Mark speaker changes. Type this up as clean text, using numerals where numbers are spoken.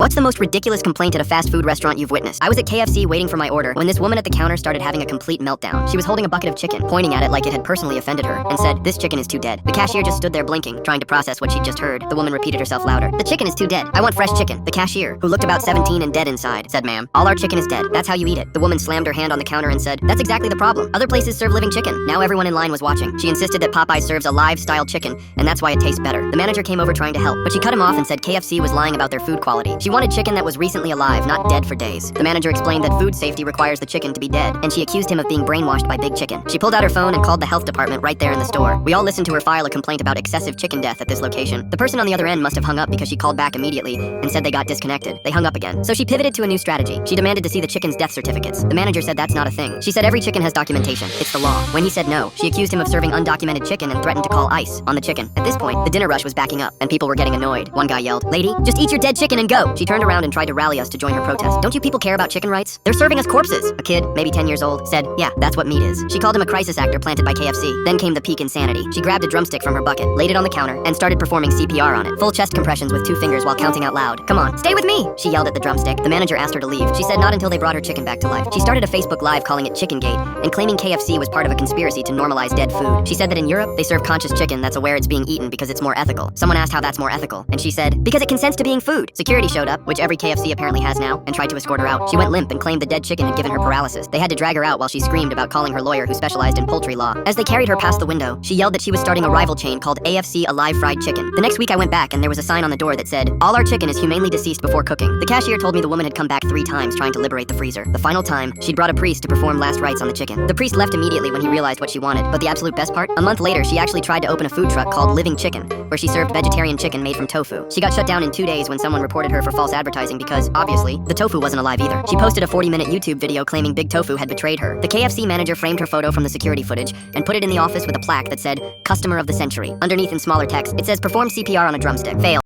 Speaker 1: What's the most ridiculous complaint at a fast food restaurant you've witnessed? I was at KFC waiting for my order when this woman at the counter started having a complete meltdown. She was holding a bucket of chicken, pointing at it like it had personally offended her, and said, "This chicken is too dead." The cashier just stood there blinking, trying to process what she'd just heard. The woman repeated herself louder. "The chicken is too dead. I want fresh chicken." The cashier, who looked about 17 and dead inside, said, "Ma'am, all our chicken is dead. That's how you eat it." The woman slammed her hand on the counter and said, "That's exactly the problem. Other places serve living chicken." Now everyone in line was watching. She insisted that Popeye serves a live-style chicken, and that's why it tastes better. The manager came over trying to help, but she cut him off and said KFC was lying about their food quality. She wanted chicken that was recently alive, not dead for days. The manager explained that food safety requires the chicken to be dead, and she accused him of being brainwashed by Big Chicken. She pulled out her phone and called the health department right there in the store. We all listened to her file a complaint about excessive chicken death at this location. The person on the other end must have hung up because she called back immediately and said they got disconnected. They hung up again. So she pivoted to a new strategy. She demanded to see the chicken's death certificates. The manager said that's not a thing. She said every chicken has documentation. It's the law. When he said no, she accused him of serving undocumented chicken and threatened to call ICE on the chicken. At this point, the dinner rush was backing up, and people were getting annoyed. One guy yelled, "Lady, just eat your dead chicken and go." She turned around and tried to rally us to join her protest. "Don't you people care about chicken rights? They're serving us corpses." A kid, maybe 10 years old, said, "Yeah, that's what meat is." She called him a crisis actor planted by KFC. Then came the peak insanity. She grabbed a drumstick from her bucket, laid it on the counter, and started performing CPR on it. Full chest compressions with 2 fingers while counting out loud. "Come on, stay with me," she yelled at the drumstick. The manager asked her to leave. She said not until they brought her chicken back to life. She started a Facebook Live calling it Chicken Gate and claiming KFC was part of a conspiracy to normalize dead food. She said that in Europe, they serve conscious chicken that's aware it's being eaten because it's more ethical. Someone asked how that's more ethical, and she said, "Because it consents to being food." Security showed up, which every KFC apparently has now, and tried to escort her out. She went limp and claimed the dead chicken had given her paralysis. They had to drag her out while she screamed about calling her lawyer who specialized in poultry law. As they carried her past the window, she yelled that she was starting a rival chain called AFC Alive Fried Chicken. The next week I went back and there was a sign on the door that said, "All our chicken is humanely deceased before cooking." The cashier told me the woman had come back 3 times trying to liberate the freezer. The final time, she'd brought a priest to perform last rites on the chicken. The priest left immediately when he realized what she wanted, but the absolute best part? A month later, she actually tried to open a food truck called Living Chicken, where she served vegetarian chicken made from tofu. She got shut down in 2 days when someone reported her for false advertising because, obviously, the tofu wasn't alive either. She posted a 40-minute YouTube video claiming Big Tofu had betrayed her. The KFC manager framed her photo from the security footage and put it in the office with a plaque that said, "Customer of the Century." Underneath in smaller text, it says, "Perform CPR on a drumstick. Fail."